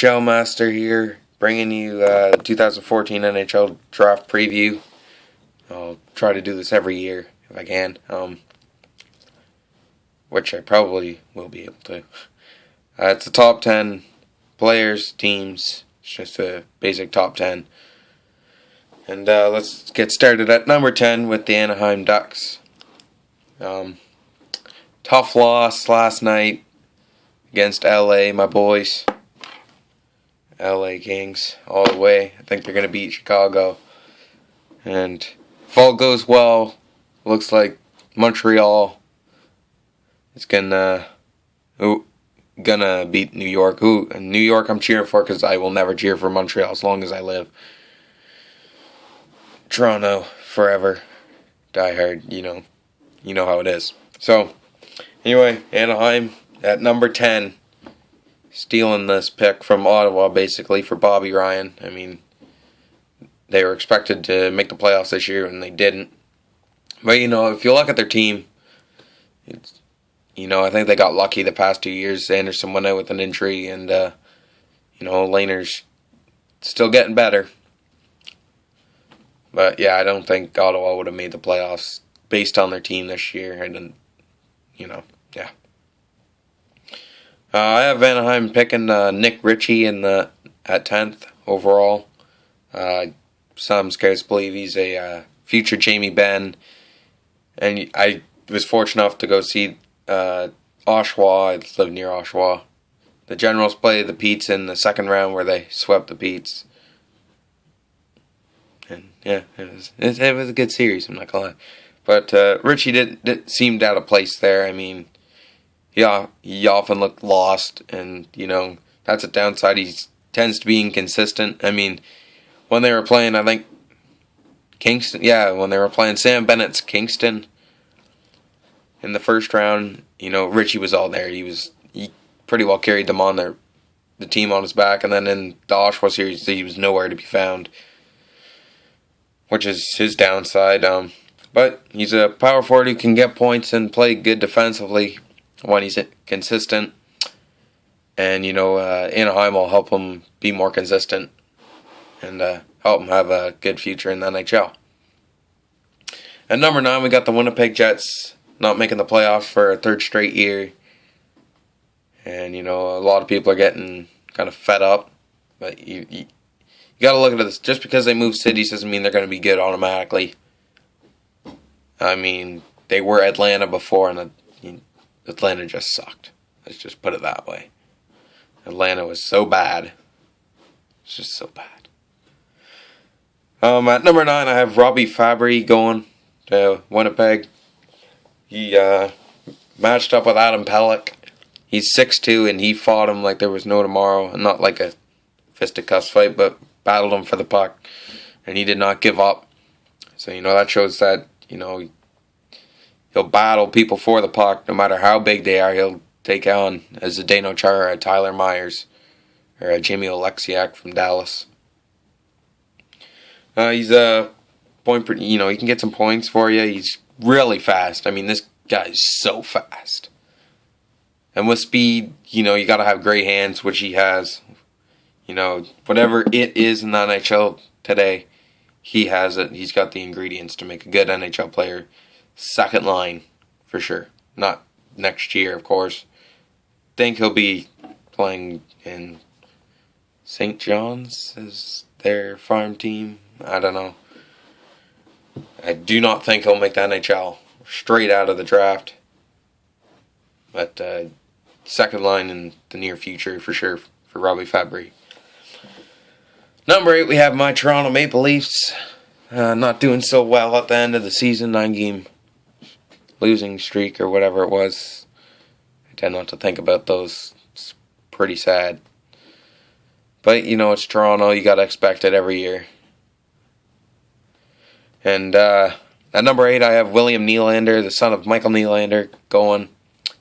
NHL Master here, bringing you the 2014 NHL Draft Preview. I'll try to do this every year if I can, which I probably will be able to. It's the top 10 players, teams. It's just a basic top 10. And let's get started at number 10 with the Anaheim Ducks. Tough loss last night against LA, my boys. LA Kings all the way. I think they're going to beat Chicago. And if all goes well, looks like Montreal is gonna beat New York. New York I'm cheering for because I will never cheer for Montreal as long as I live. Toronto forever. Die hard, you know how it is. So, anyway, Anaheim at number 10. Stealing this pick from Ottawa, basically, for Bobby Ryan. I mean, they were expected to make the playoffs this year, and they didn't. But, if you look at their team, I think they got lucky the past 2 years. Anderson went out with an injury, and, Lehner's still getting better. But, yeah, I don't think Ottawa would have made the playoffs based on their team this year. And, yeah. I have Anaheim picking Nick Ritchie at 10th overall. Some scared to believe he's a future Jamie Benn. And I was fortunate enough to go see Oshawa. I live near Oshawa. The Generals played the Petes in the second round where they swept the Petes. And yeah, it was a good series, I'm not going to lie. But Ritchie didn't seemed out of place there. I mean, yeah, he often looked lost, and, that's a downside. He tends to be inconsistent. I mean, when they were playing, I think, Kingston, when they were playing Sam Bennett's Kingston in the first round, Ritchie was all there. He pretty well carried them on the team on his back, and then in the Oshawa series, he was nowhere to be found, which is his downside. But he's a power forward who can get points and play good defensively when he's consistent. And, Anaheim will help him be more consistent and help him have a good future in the NHL. At number 9, we got the Winnipeg Jets not making the playoffs for a third straight year. And, a lot of people are getting kind of fed up. But you got to look at this. Just because they move cities doesn't mean they're going to be good automatically. I mean, they were Atlanta before, and Atlanta just sucked. Let's just put it that way. Atlanta was so bad. It's just so bad. At number 9, I have Robbie Fabry going to Winnipeg. He matched up with Adam Pelech. He's 6'2", and he fought him like there was no tomorrow. Not like a fisticuffs fight, but battled him for the puck. And he did not give up. So, that shows that, he'll battle people for the puck, no matter how big they are. He'll take on a Zdeno Chara, a Tyler Myers, or a Jimmy Oleksiak from Dallas. He's a point, he can get some points for you. He's really fast. I mean, this guy's so fast. And with speed, you got to have great hands, which he has. Whatever it is in the NHL today, he has it. He's got the ingredients to make a good NHL player. Second line, for sure. Not next year, of course. Think he'll be playing in St. John's as their farm team. I don't know. I do not think he'll make the NHL straight out of the draft. But second line in the near future, for sure, for Robbie Fabry. Number 8, we have my Toronto Maple Leafs. Not doing so well at the end of the season. 9-game losing streak or whatever it was. I tend not to think about those. It's pretty sad. But, it's Toronto. You got to expect it every year. And at number 8, I have William Nylander, the son of Michael Nylander, going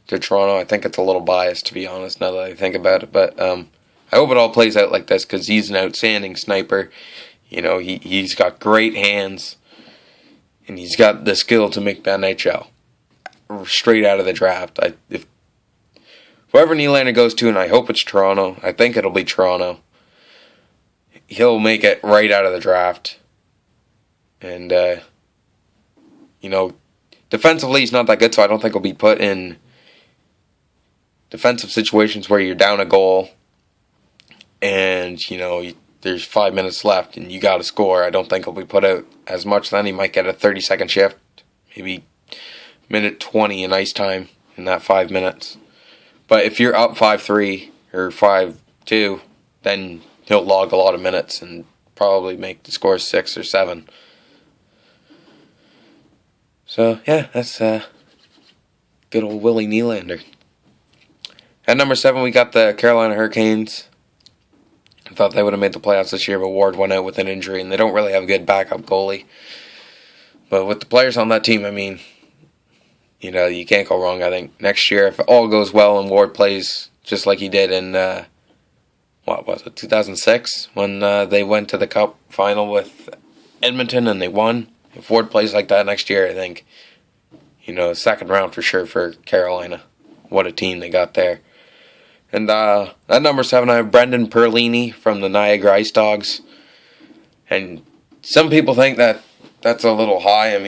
to Toronto. I think it's a little biased, to be honest, now that I think about it. But I hope it all plays out like this because he's an outstanding sniper. He's got great hands. And he's got the skill to make the NHL straight out of the draft. whoever Nylander goes to, and I hope it's Toronto. I think it'll be Toronto. He'll make it right out of the draft. And, defensively he's not that good, so I don't think he'll be put in defensive situations where you're down a goal and, there's 5 minutes left and you got to score. I don't think he'll be put out as much then. He might get a 30-second shift, maybe minute 20 in ice time in that 5 minutes. But if you're up 5-3 or 5-2, then he'll log a lot of minutes and probably make the score 6 or 7. So, yeah, that's good old Willie Nylander. At number 7, we got the Carolina Hurricanes. I thought they would have made the playoffs this year, but Ward went out with an injury, and they don't really have a good backup goalie. But with the players on that team, you can't go wrong. I think next year, if all goes well and Ward plays just like he did in, 2006, when they went to the Cup final with Edmonton and they won. If Ward plays like that next year, I think, second round for sure for Carolina. What a team they got there. And at number 7, I have Brendan Perlini from the Niagara Ice Dogs. And some people think that that's a little high.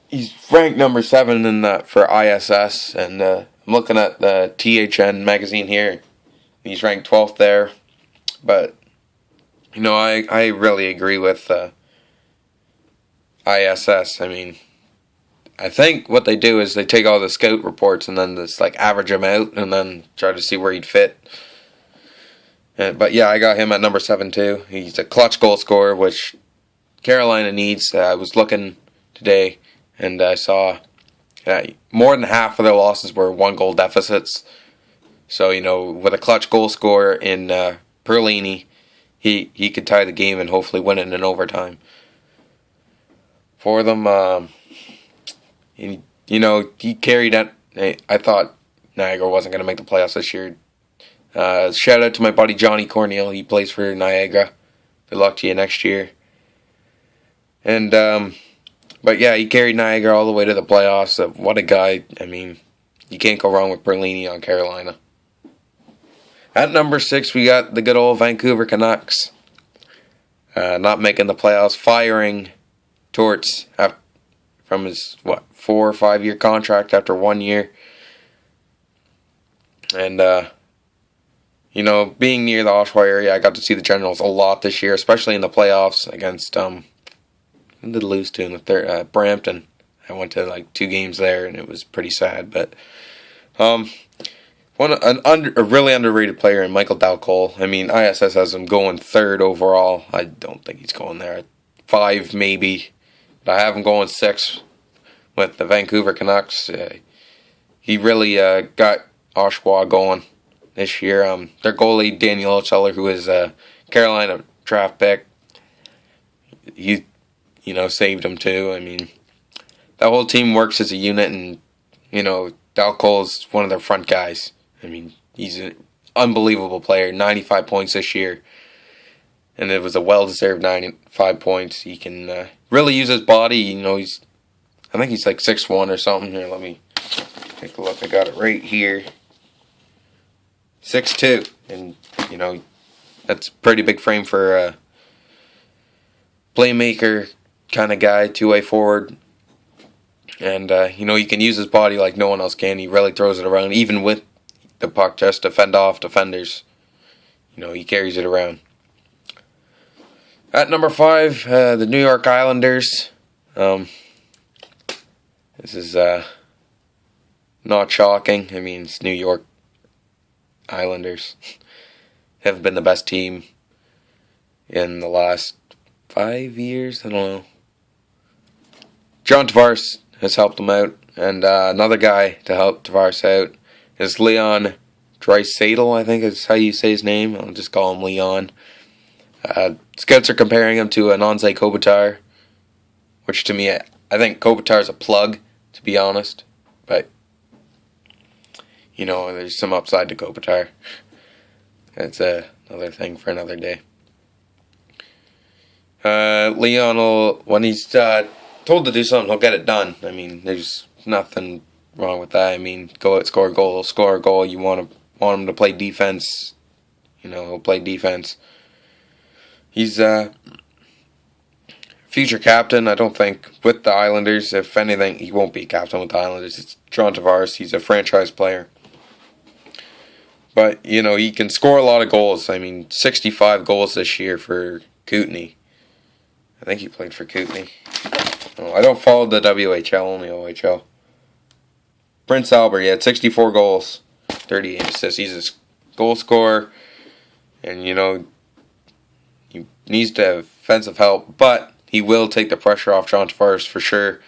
He's ranked number 7 in that for ISS. And I'm looking at the THN magazine here. He's ranked 12th there. But, I really agree with ISS. I think what they do is they take all the scout reports and then just average them out and then try to see where he'd fit. But yeah, I got him at number 7 too. He's a clutch goal scorer, which Carolina needs. I was looking today and I saw more than half of their losses were 1-goal deficits. So, with a clutch goal scorer in Perlini, he could tie the game and hopefully win it in overtime. For them, he carried that. I thought Niagara wasn't going to make the playoffs this year. Shout out to my buddy Johnny Cornell. He plays for Niagara. Good luck to you next year. And, but yeah, he carried Niagara all the way to the playoffs. What a guy. You can't go wrong with Perlini on Carolina. At number 6, we got the good old Vancouver Canucks. Not making the playoffs, firing Torts from his 4 or 5 year contract after 1 year. And being near the Oshawa area, I got to see the Generals a lot this year, especially in the playoffs against who did lose to in the third, Brampton. I went to 2 games there and it was pretty sad, but a really underrated player in Michael Dalcol. ISS has him going 3rd overall. I don't think he's going there. 5 maybe. But I have him going 6 with the Vancouver Canucks. He really got Oshawa going this year. Their goalie, Daniel Ocheller, who is a Carolina draft pick, he, saved him too. That whole team works as a unit, and, Dalcol's one of their front guys. He's an unbelievable player. 95 points this year. And it was a well-deserved 95 points. He can really use his body. I think he's 6'1" or something. Here, let me take a look. I got it right here. 6'2". And, that's a pretty big frame for a playmaker kind of guy, two-way forward. And, he can use his body like no one else can. He really throws it around, even with the puck, just to fend off defenders. He carries it around. At number 5, the New York Islanders. This is not shocking. It's New York Islanders. Have been the best team in the last 5 years. I don't know. John Tavares has helped them out. And another guy to help Tavares out is Leon Draisaitl, I think is how you say his name. I'll just call him Leon. Scouts are comparing him to Anze Kopitar, which to me, I think Kopitar is a plug, to be honest. But, there's some upside to Kopitar. That's another thing for another day. Leon will, when he's told to do something, he'll get it done. There's nothing wrong with that. I mean, go out, score a goal. You want him to play defense. He'll play defense. He's future captain. I don't think with the Islanders. If anything, he won't be captain with the Islanders. It's John Tavares. He's a franchise player. But, he can score a lot of goals. I mean, 65 goals this year for Kootenay. I think he played for Kootenay. Oh, I don't follow the WHL, only OHL. Prince Albert, he had 64 goals, 38 assists. He's a goal scorer. And, he needs to have offensive help. But he will take the pressure off John Tavares for sure.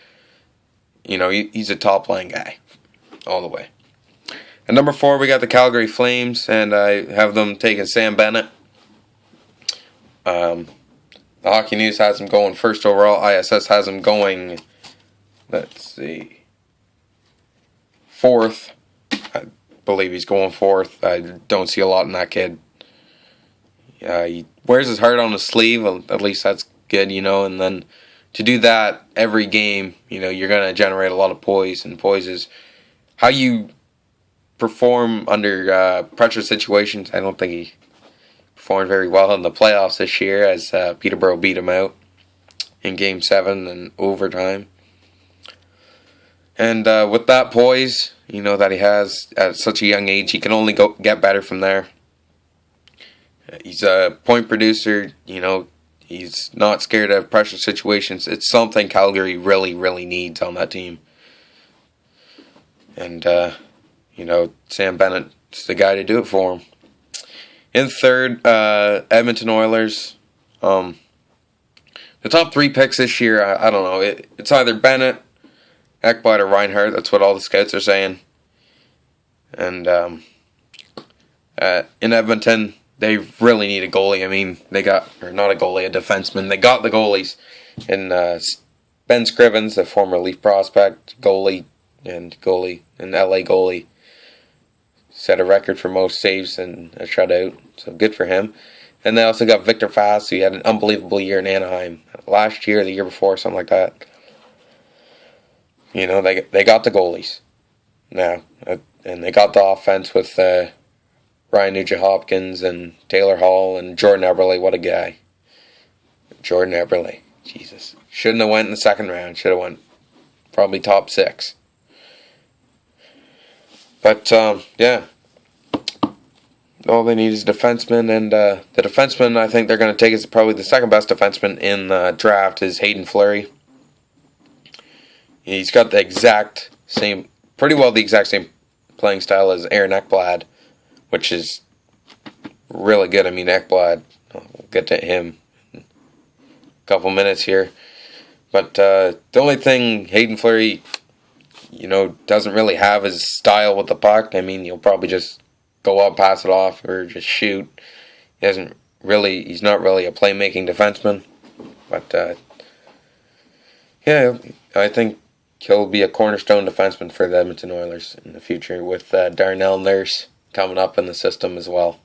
He's a top-line guy all the way. At number 4, we got the Calgary Flames, and I have them taking Sam Bennett. The Hockey News has him going first overall. ISS has him going, fourth. I believe he's going fourth. I don't see a lot in that kid. He wears his heart on his sleeve. At least that's good, and then to do that every game, you're going to generate a lot of poise, and poise is how you perform under pressure situations. I don't think he performed very well in the playoffs this year as Peterborough beat him out in Game 7 and overtime. And with that poise, that he has at such a young age, he can only get better from there. He's a point producer, he's not scared of pressure situations. It's something Calgary really, really needs on that team. And, Sam Bennett's the guy to do it for him. In third, Edmonton Oilers. The top 3 picks this year, I don't know. It's either Bennett, Ekblad, or Reinhart. That's what all the scouts are saying. And in Edmonton, they really need a goalie. I mean, they got, or not a goalie, a defenseman. They got the goalies. And Ben Scrivens, a former Leaf prospect, goalie, and LA goalie, set a record for most saves and a shutout. So good for him. And they also got Victor Fast, who had an unbelievable year in Anaheim. Last year, the year before, something like that. They got the goalies now. And they got the offense with Ryan Nugent-Hopkins and Taylor Hall and Jordan Eberle. What a guy. Jordan Eberle. Jesus. Shouldn't have went in the second round. Should have went probably top 6. But, yeah. All they need is a defenseman, and the defenseman I think they're going to take is probably the second best defenseman in the draft is Hayden Fleury. He's got the exact same playing style as Aaron Ekblad, which is really good. I mean, Ekblad, we'll get to him in a couple minutes here. But the only thing Hayden Fleury, doesn't really have his style with the puck. I mean, he'll probably just go up, pass it off, or just shoot. He's not really a playmaking defenseman. But, yeah, I think he'll be a cornerstone defenseman for the Edmonton Oilers in the future with Darnell Nurse coming up in the system as well.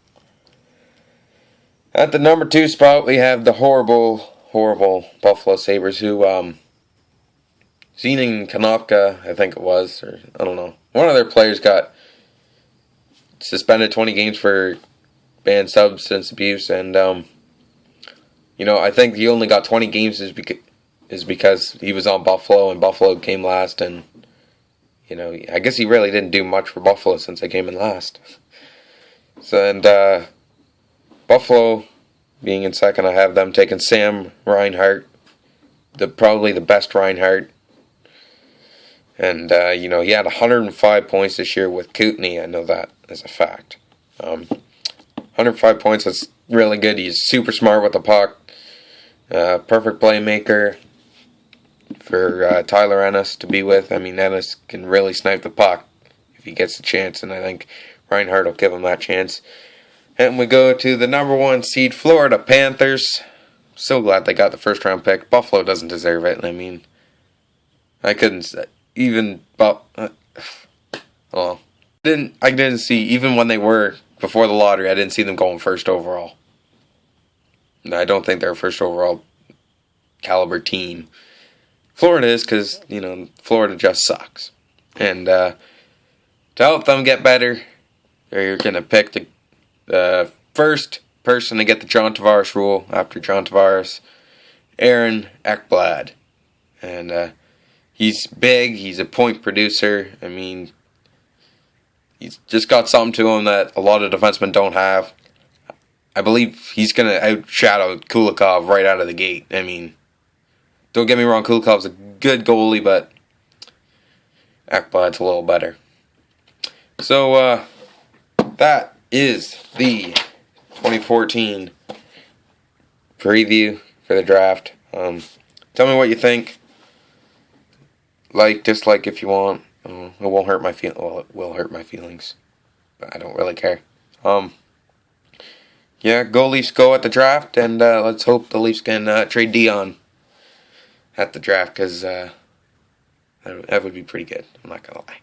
At the number 2 spot, we have the horrible Buffalo Sabres, who, Zenon Konopka, I think it was, or I don't know. One of their players got suspended 20 games for banned substance abuse, and, I think he only got 20 games is because he was on Buffalo, and Buffalo came last, and, I guess he really didn't do much for Buffalo since they came in last. So, and, Buffalo being in second, I have them taking Sam Reinhart, probably the best Reinhart. And, he had 105 points this year with Kootenay. I know that as a fact. 105 points, that's really good. He's super smart with the puck. Perfect playmaker for Tyler Ennis to be with. I mean, Ennis can really snipe the puck if he gets a chance. And I think Reinhart will give him that chance. And we go to the number 1 seed, Florida Panthers. So glad they got the first round pick. Buffalo doesn't deserve it. I mean, I couldn't even, I didn't see, even when they were before the lottery, I didn't see them going first overall. I don't think they're a first overall caliber team. Florida is because, Florida just sucks. And to help them get better, they're going to pick the first person to get the John Tavares rule after John Tavares, Aaron Ekblad. And he's big. He's a point producer. I mean, he's just got something to him that a lot of defensemen don't have. I believe he's going to outshadow Kulikov right out of the gate. I mean, don't get me wrong, Kulikov's a good goalie, but Ekblad's a little better. So, that is the 2014 preview for the draft. Tell me what you think. Like, dislike if you want. It won't hurt my well, it will hurt my feelings, but I don't really care. Yeah, go Leafs go at the draft, and let's hope the Leafs can trade Dion at the draft, because that would be pretty good. I'm not gonna lie.